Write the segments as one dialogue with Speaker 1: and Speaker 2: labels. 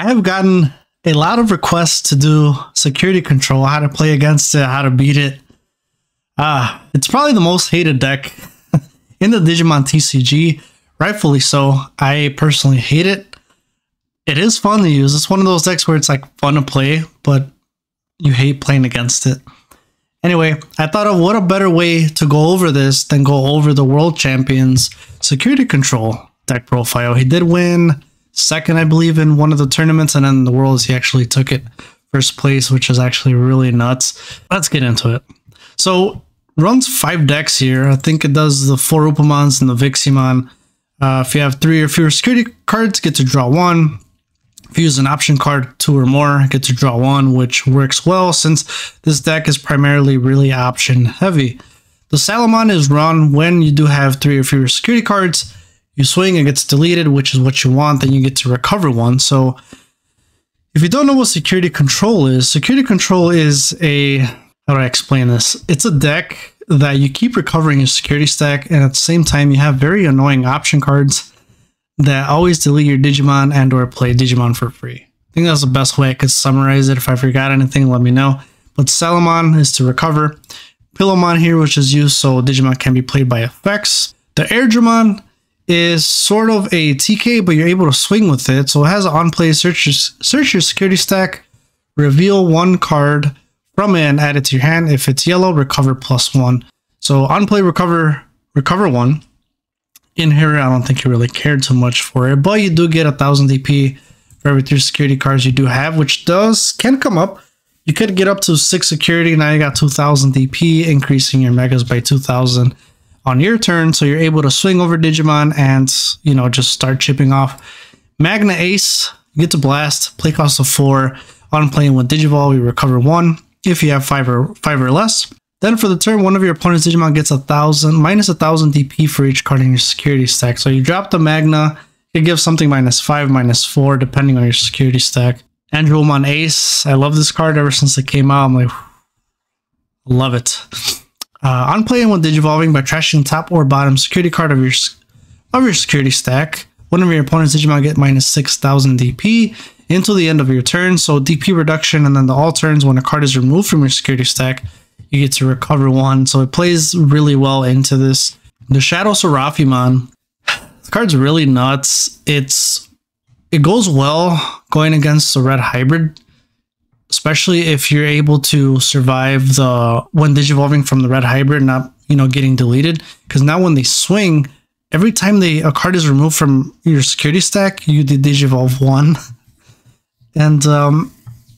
Speaker 1: I have gotten a lot of requests to do security control, how to play against it, how to beat it. It's probably the most hated deck in the Digimon TCG, rightfully so. I personally hate it. It is fun to use. It's one of those decks where it's like fun to play, but you hate playing against it. Anyway, I thought of what a better way to go over this than go over the World Champion's security control deck profile. He did win second, I believe, in one of the tournaments, and then in the Worlds he actually took it first place, which is actually really nuts. Let's get into it. So runs 5 decks here. I think it does the 4 Upamons and the Viximon. If you have 3 or fewer security cards, get to draw 1. If you use an option card, 2 or more, get to draw 1, which works well since this deck is primarily really option heavy. The Salamon is run when you do have 3 or fewer security cards. You swing, it gets deleted, which is what you want, then you get to recover 1. So if you don't know what security control is a, how do I explain this? It's a deck that you keep recovering your security stack, and at the same time you have very annoying option cards that always delete your Digimon and or play Digimon for free. I think that's the best way I could summarize it. If I forgot anything, let me know. But Salamon is to recover. Pillowmon here, which is used so Digimon can be played by effects. The Airdramon is sort of a TK, but you're able to swing with it. So it has an on-play search your security stack, reveal 1 card from it and add it to your hand. If it's yellow, recover +1. So on-play, recover 1. In here, I don't think you really cared too much for it, but you do get 1000 DP for every 3 security cards you do have, which can come up. You could get up to 6 security. Now you got 2000 DP, increasing your megas by 2000 on your turn. So you're able to swing over Digimon and, you know, just start chipping off. Magna Ace, you get to blast, play cost of 4. On playing with Digivolve, you recover 1 if you have 5 or less. Then for the turn, one of your opponent's Digimon gets minus 1000 DP for each card in your security stack. So you drop the Magna, you give something -5, -4, depending on your security stack. Andromon Ace, I love this card ever since it came out. I'm like, love it. On playing with Digivolving by trashing top or bottom security card of your security stack, one of your opponent's Digimon get -6000 DP until the end of your turn. So DP reduction, and then the all turns when a card is removed from your security stack, you get to recover 1. So it plays really well into this. The Shadow Seraphimon, the card's really nuts. It goes well going against the red hybrid, especially if you're able to survive when Digivolving from the red hybrid, not, you know, getting deleted. Because now when they swing, every time a card is removed from your security stack, you Digivolve 1. And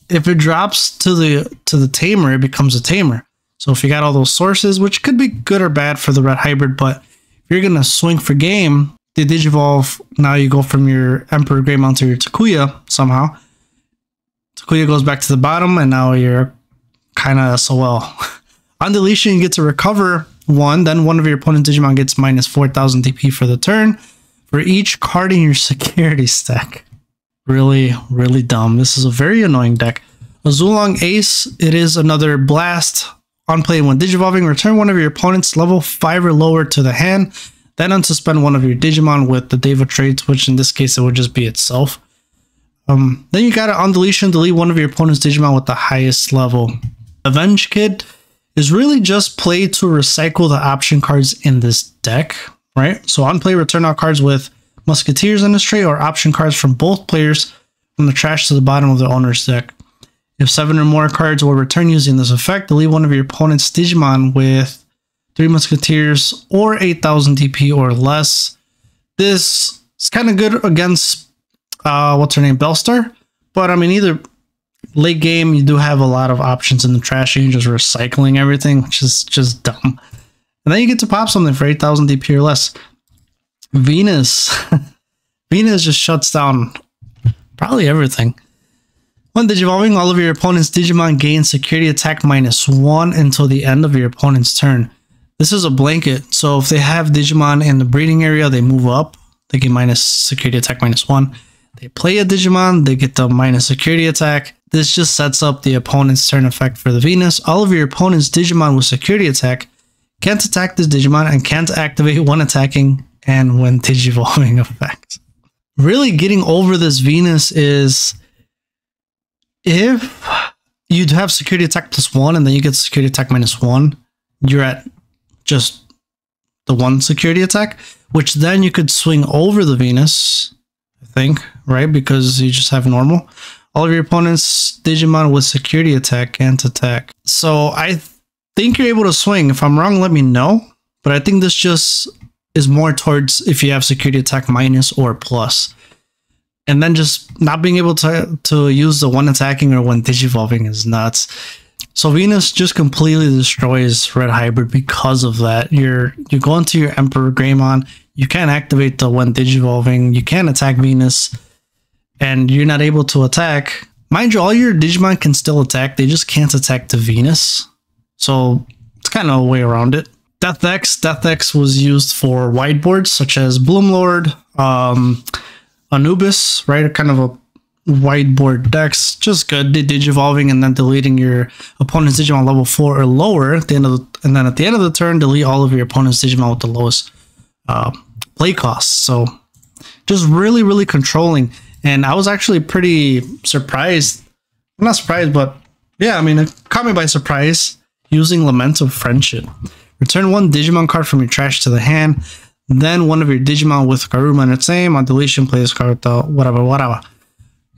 Speaker 1: if it drops to the tamer, it becomes a tamer. So if you got all those sources, which could be good or bad for the red hybrid, but if you're going to swing for game, the Digivolve, now you go from your Emperor Greymon to your Takuya somehow. Takuya goes back to the bottom, and now you're kind of SOL. On deletion, you get to recover 1, then one of your opponent's Digimon gets -4000 DP for the turn for each card in your security stack. Really, really dumb. This is a very annoying deck. A Zulong Ace, it is another blast. On play when Digivolving, return one of your opponent's level 5 or lower to the hand, then unsuspend one of your Digimon with the Deva traits, which in this case it would just be itself. Then you got it on deletion, delete one of your opponent's Digimon with the highest level. Avenge Kid is really just play to recycle the option cards in this deck, right? So on play, return all cards with Musketeers in this tray or option cards from both players from the trash to the bottom of the owner's deck. If 7 or more cards were returned using this effect, delete one of your opponent's Digimon with 3 Musketeers or 8000 DP or less. This is kind of good against, what's her name, Bellstar. But I mean, either late game, you do have a lot of options in the trash. You're just recycling everything, which is just dumb. And then you get to pop something for 8000 DP or less. Venus. Venus just shuts down probably everything. When Digivolving, all of your opponent's Digimon gain security attack -1 until the end of your opponent's turn. This is a blanket, so if they have Digimon in the breeding area, they move up. They get security attack -1. They play a Digimon, they get the -security attack. This just sets up the opponent's turn effect for the Venus. All of your opponent's Digimon with security attack can't attack this Digimon and can't activate one attacking and when Digivolving effect. Really getting over this Venus is if you'd have security attack +1 and then you get security attack -1, you're at just the 1 security attack, which then you could swing over the Venus, I think, right? Because you just have normal. All of your opponents' Digimon with security attack can't attack. So I think you're able to swing. If I'm wrong, let me know. But I think this just is more towards if you have security attack minus or plus. And then just not being able to use the 1 attacking or 1 digivolving is nuts. So Venus just completely destroys Red Hybrid because of that. You go into your Emperor Greymon, you can't activate the 1 digivolving, you can't attack Venus, and you're not able to attack. Mind you, all your Digimon can still attack, they just can't attack the Venus. So it's kind of a way around it. Death X was used for whiteboards such as Bloomlord, Anubis, right? Kind of a whiteboard decks, just good. Digivolving and then deleting your opponent's Digimon level 4 or lower at the end of and then at the end of the turn, delete all of your opponent's Digimon with the lowest play costs. So just really, really controlling. And I was actually pretty surprised. I'm not surprised, but yeah, I mean, it caught me by surprise using Lament of Friendship. Return 1 Digimon card from your trash to the hand. Then one of your Digimon with Garuma in its name. On deletion, play this card with the whatever.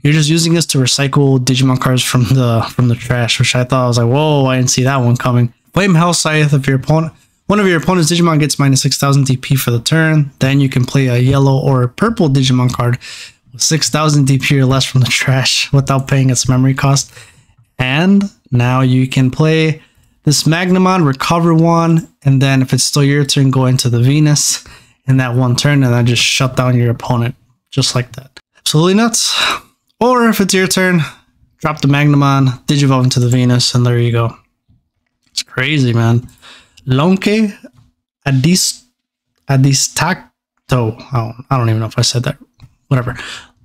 Speaker 1: You're just using this to recycle Digimon cards from the trash, which I thought, I was like, whoa, I didn't see that one coming. Flame Hell Scythe. If one of your opponent's Digimon gets minus 6,000 DP for the turn, then you can play a yellow or a purple Digimon card with 6,000 DP or less from the trash without paying its memory cost. And now you can play this Magnamon, recover 1, and then if it's still your turn, go into the Venus in that 1 turn, and then just shut down your opponent just like that. Absolutely nuts. Or if it's your turn, drop the Magnamon, Digivolve into the Venus, and there you go. It's crazy, man. Lonke Adistacto. Oh, I don't even know if I said that. Whatever.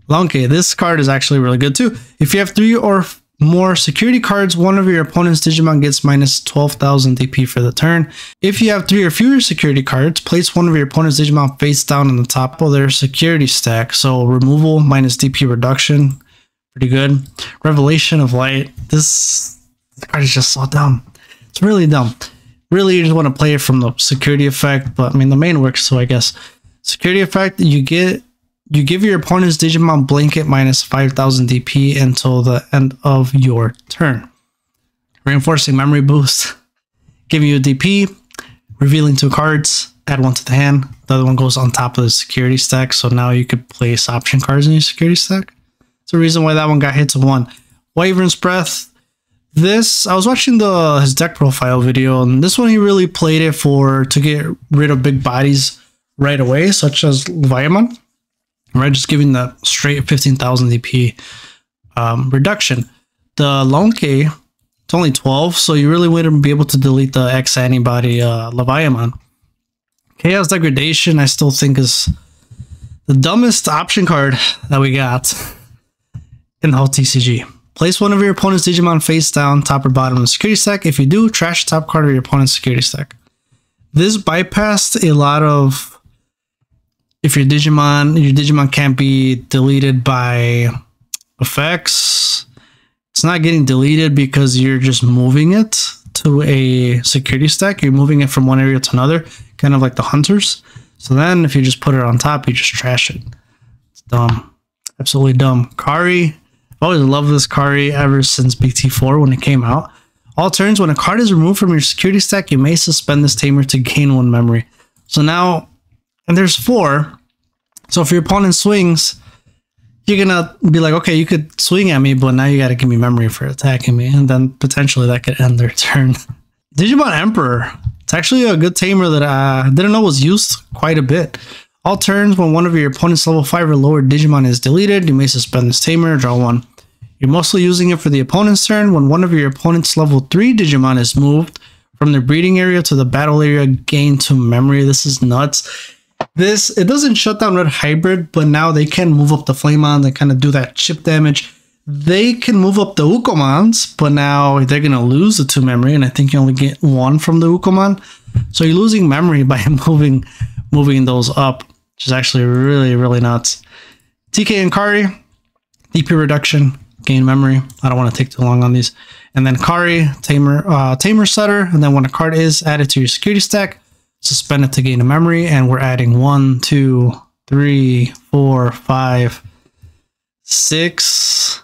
Speaker 1: Lonke, this card is actually really good too. If you have 3 or more security cards, one of your opponent's Digimon gets minus 12,000 DP for the turn. If you have 3 or fewer security cards, place one of your opponent's Digimon face down on the top of their security stack. So removal minus DP reduction. Pretty good. Revelation of Light. This card is just so dumb. It's really dumb. Really, you just want to play it from the security effect, but I mean the main works, so I guess. Security effect, you give your opponent's Digimon blanket minus 5,000 DP until the end of your turn. Reinforcing memory boost, giving you a DP, revealing 2 cards, add 1 to the hand. The other one goes on top of the security stack, so now you could place option cards in your security stack. That's the reason why that one got hit to 1. Wyvern's Breath. This, I was watching his deck profile video, and this one he really played it to get rid of big bodies right away, such as Leviathan. Right, just giving that straight 15,000 DP reduction. The Lonke, it's only 12, so you really wouldn't be able to delete the X antibody Leviathan. Chaos Degradation, I still think is the dumbest option card that we got in the whole TCG. Place one of your opponent's Digimon face down, top or bottom of the security stack. If you do, trash the top card of your opponent's security stack. This bypassed a lot of, if your Digimon can't be deleted by effects, it's not getting deleted because you're just moving it to a security stack. You're moving it from one area to another, kind of like the Hunters. So then if you just put it on top, you just trash it. It's dumb. Absolutely dumb. Kari. I've always loved this Kari ever since BT4 when it came out. All turns, when a card is removed from your security stack, you may suspend this tamer to gain 1 memory. So now, and there's 4. So if your opponent swings, you're gonna be like, okay, you could swing at me, but now you gotta give me memory for attacking me, and then potentially that could end their turn. Digimon Emperor. It's actually a good tamer that I didn't know was used quite a bit. All turns, when one of your opponent's level 5 or lower Digimon is deleted, you may suspend this tamer, draw 1. You're mostly using it for the opponent's turn. When one of your opponent's level 3 Digimon is moved from the breeding area to the battle area, gain 2 memory. This is nuts. It doesn't shut down Red Hybrid, but now they can move up the Flamon. They kind of do that chip damage. They can move up the Ukomons, but now they're going to lose the 2 memory, and I think you only get 1 from the Ukomon. So you're losing memory by moving those up, which is actually really, really nuts. TK and Kari, DP reduction, gain memory. I don't want to take too long on these. And then Kari, Tamer Setter. And then when a card is added to your security stack, suspend it to gain a memory. And we're adding 1, 2, 3, 4, 5, 6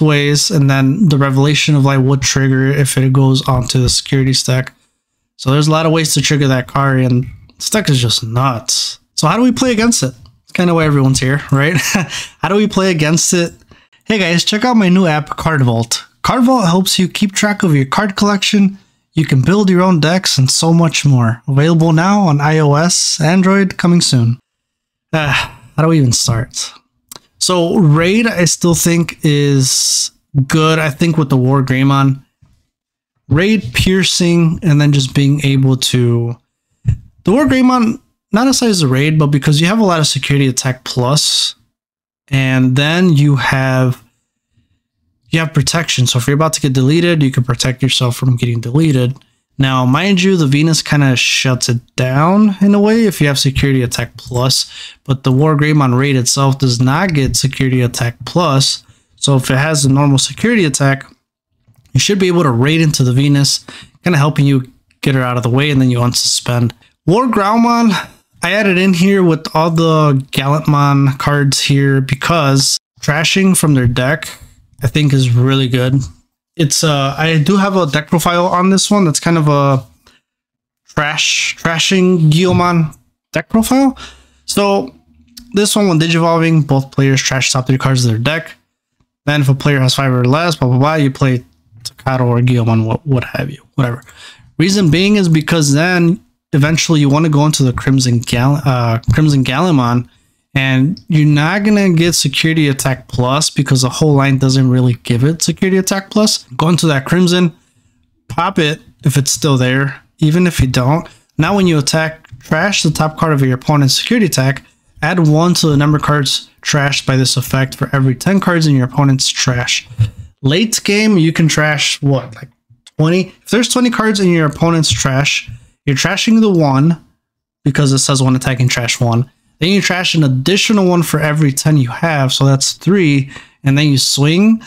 Speaker 1: ways. And then the Revelation of Light would trigger if it goes onto the security stack. So there's a lot of ways to trigger that Kari, and this deck is just nuts. So how do we play against it? It's kind of why everyone's here, right? How do we play against it? Hey guys, check out my new app, Card Vault. Card Vault helps you keep track of your card collection. You can build your own decks and so much more. Available now on iOS, Android, coming soon. How do we even start? So Raid, I still think is good. I think with the War Greymon, Raid, Piercing, and then just being able to... The War Greymon, not necessarily as a Raid, but because you have a lot of security attack plus, and then you have protection. So if you're about to get deleted, you can protect yourself from getting deleted. Now, mind you, the Venus kind of shuts it down in a way if you have security attack plus, but the War Greymon Raid itself does not get security attack plus. So if it has a normal security attack, you should be able to raid into the Venus, kind of helping you get her out of the way, and then you unsuspend. War Growlmon, I added in here with all the Gallantmon cards here because trashing from their deck, I think, is really good. It's I do have a deck profile on this one that's kind of a trashing Guilmon deck profile. So this one, when Digivolving, both players trash top 3 cards of their deck. Then if a player has 5 or less, blah blah blah, you play Takato or Guilmon, what have you, whatever. Reason being is because then eventually you want to go into the Crimson Gallantmon, and you're not gonna get security attack plus because the whole line doesn't really give it security attack plus. Go into that Crimson, pop it if it's still there, even if you don't. Now when you attack, trash the top card of your opponent's security attack, add 1 to the number of cards trashed by this effect for every 10 cards in your opponent's trash. Late game, you can trash what, like 20? If there's 20 cards in your opponent's trash, you're trashing the 1 because it says 1 attacking trash 1. Then you trash an additional 1 for every 10 you have, so that's 3. And then you swing.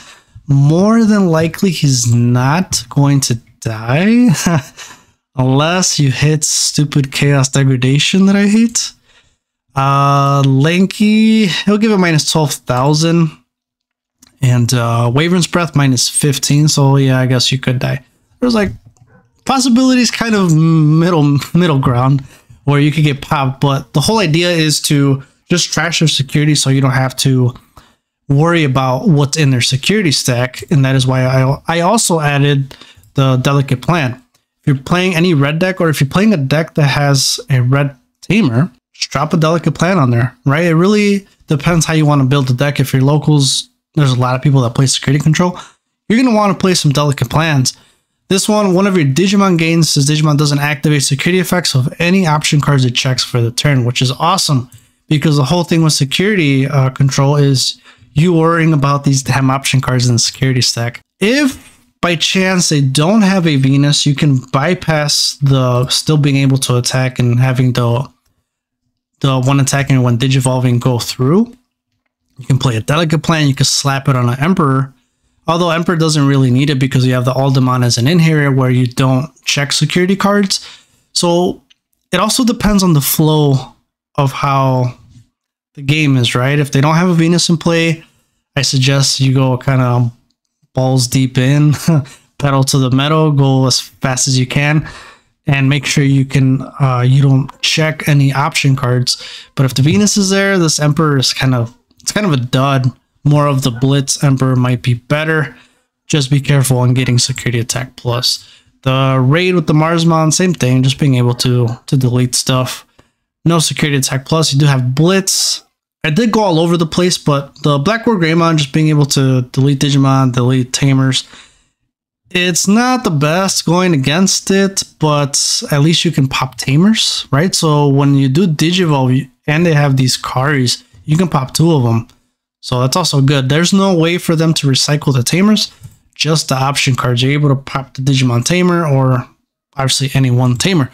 Speaker 1: More than likely, he's not going to die unless you hit stupid Chaos Degradation that I hate. Lanky, he'll give it minus 12,000. And Wyvern's Breath minus 15, so yeah, I guess you could die. There's like possibilities, kind of middle ground where you could get popped, but the whole idea is to just trash their security so you don't have to worry about what's in their security stack. And that is why I also added the Delicate Plan. If you're playing any red deck, or if you're playing a deck that has a red Tamer, just drop a Delicate Plan on there, right? It really depends how you want to build the deck. If you're locals, there's a lot of people that play security control, you're going to want to play some Delicate Plans. This one of your Digimon gains says Digimon doesn't activate security effects of any option cards it checks for the turn, which is awesome because the whole thing with security control is you worrying about these damn option cards in the security stack. If by chance they don't have a Venus, you can bypass the still being able to attack and having the one attacking and one Digivolving go through. You can play a Delicate Plan, you can slap it on an Emperor. Although Emperor doesn't really need it because you have the Aldemon as an inheritor where you don't check security cards. So it also depends on the flow of how the game is, right? If they don't have a Venus in play, I suggest you go kind of balls deep in, pedal to the metal, go as fast as you can, and make sure you you don't check any option cards. But if the Venus is there, this Emperor is kind of a dud. More of the Blitz Emperor might be better. Just be careful on getting security attack plus. The Raid with the Marsmon, same thing, just being able to delete stuff. No security attack plus. You do have Blitz. I did go all over the place, but the Black War Greymon, just being able to delete Digimon, delete Tamers, it's not the best going against it, but at least you can pop Tamers, right? So when you do Digivolve and they have these Karis, you can pop 2 of them. So that's also good. There's no way for them to recycle the Tamers, just the option cards. You're able to pop the Digimon Tamer or obviously any one Tamer.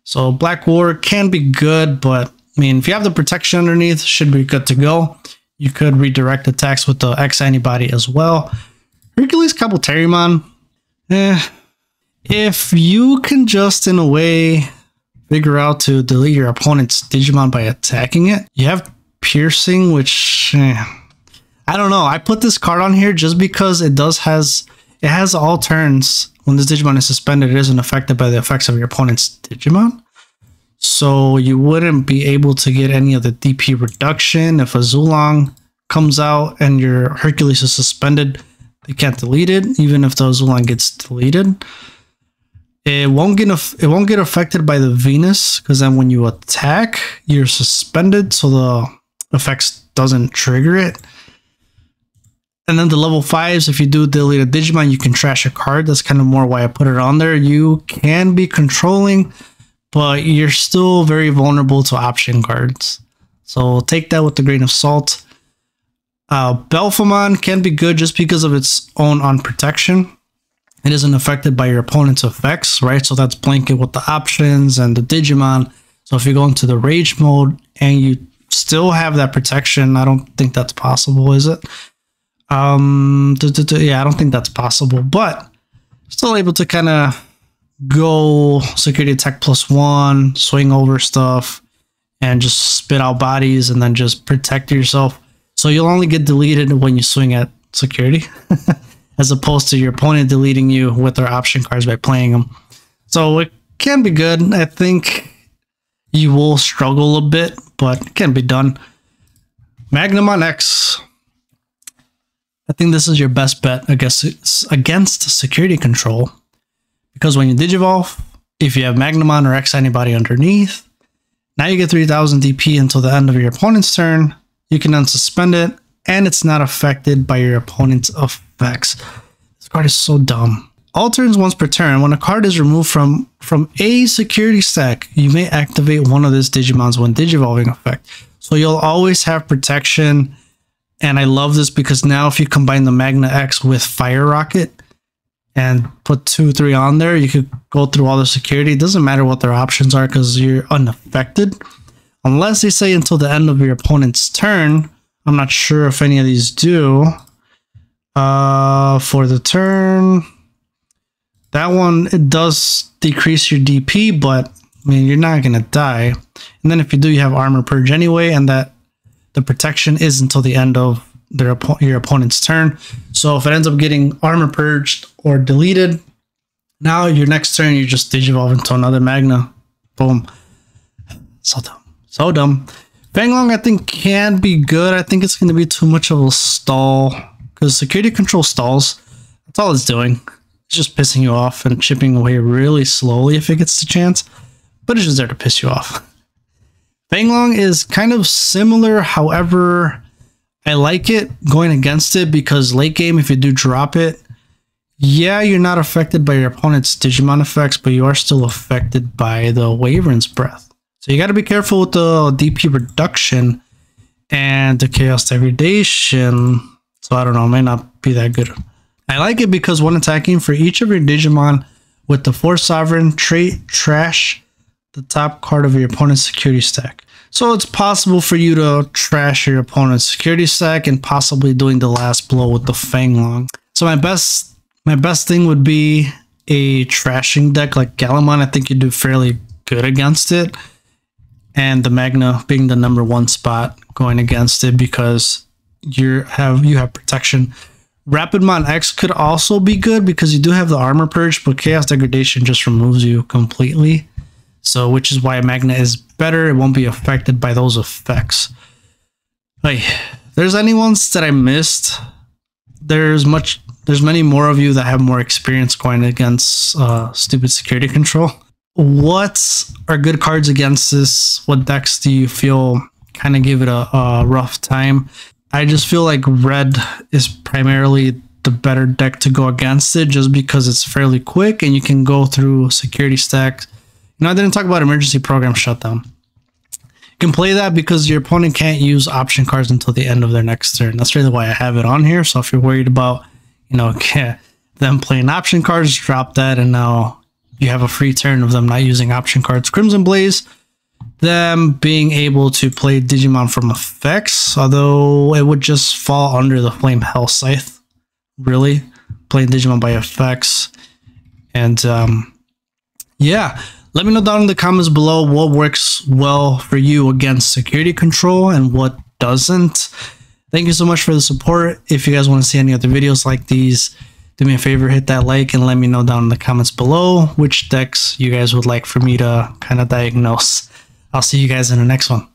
Speaker 1: So Black War can be good, but I mean, if you have the protection underneath, should be good to go. You could redirect attacks with the X antibody as well. Hercules Kabuterimon. If you can just, in a way, figure out to delete your opponent's Digimon by attacking it, you have Piercing, which... I don't know. I put this card on here just because it has all turns. When this Digimon is suspended, it isn't affected by the effects of your opponent's Digimon. So you wouldn't be able to get any of the DP reduction. If a Zulong comes out and your Hercules is suspended, they can't delete it, even if the Zulong gets deleted. It won't get affected by the Venus, because then when you attack, you're suspended, so the effects doesn't trigger it. And then the level 5s, if you do delete a Digimon, you can trash a card. That's kind of more why I put it on there. You can be controlling, but you're still very vulnerable to option cards. So take that with a grain of salt. Belphemon can be good just because of its own on protection. It isn't affected by your opponent's effects, right? So that's blanket with the options and the Digimon. So if you go into the rage mode and you still have that protection, I don't think that's possible, is it? Yeah, I don't think that's possible, but still able to kind of go security attack +1, swing over stuff, and just spit out bodies and then just protect yourself. So you'll only get deleted when you swing at security, as opposed to your opponent deleting you with their option cards by playing them. So it can be good. I think you will struggle a bit, but it can be done. Magna X. I think this is your best bet against security control, because when you Digivolve, if you have Magnamon or X antibody underneath, now you get 3000 DP until the end of your opponent's turn. You can unsuspend it, and it's not affected by your opponent's effects. This card is so dumb. All turns once per turn, when a card is removed from a security stack, you may activate one of these Digimons when Digivolving effect. So you'll always have protection. And I love this because now if you combine the Magna X with Fire Rocket and put 2-3 on there, you could go through all the security. It doesn't matter what their options are because you're unaffected. Unless they say until the end of your opponent's turn. I'm not sure if any of these do. For the turn, that one, it does decrease your DP, but I mean, you're not going to die. And then if you do, you have Armor Purge anyway, and that the protection is until the end of your opponent's turn. So if it ends up getting Armor Purged or deleted, now your next turn you just Digivolve into another Magna. Boom. So dumb. So dumb. Bangong I think can be good. I think it's going to be too much of a stall, because security control stalls. That's all it's doing. It's just pissing you off and chipping away really slowly if it gets the chance. But it's just there to piss you off. Bangong is kind of similar, however, I like it going against it because late game, if you do drop it, yeah, you're not affected by your opponent's Digimon effects, but you are still affected by the Wyvern's Breath. So you got to be careful with the DP reduction and the Chaos Degradation. So I don't know, it may not be that good. I like it because when attacking for each of your Digimon with the Force Sovereign trait, trash the top card of your opponent's security stack. So it's possible for you to trash your opponent's security stack and possibly doing the last blow with the Fanglong. So my best thing would be a trashing deck like Galamon. I think you do fairly good against it. And the Magna being the #1 spot going against it because you have protection. Rapidmon X could also be good because you do have the Armor Purge, but Chaos Degradation just removes you completely. So, which is why Magna is better. It won't be affected by those effects. Like, there's any ones that I missed. There's many more of you that have more experience going against stupid security control. What are good cards against this? What decks do you feel kind of give it a rough time? I just feel like red is primarily the better deck to go against it just because it's fairly quick and you can go through security stacks. You know, I didn't talk about emergency program shutdown. You can play that because your opponent can't use option cards until the end of their next turn. That's really why I have it on here. So if you're worried about, you know, them playing option cards, drop that and now you have a free turn of them not using option cards. Crimson Blaze, them being able to play Digimon from effects, although it would just fall under the Flame Hell Scythe, really, playing Digimon by effects. And yeah, let me know down in the comments below what works well for you against security control and what doesn't. Thank you so much for the support. If you guys want to see any other videos like these, do me a favor, hit that like and let me know down in the comments below which decks you guys would like for me to kind of diagnose. I'll see you guys in the next one.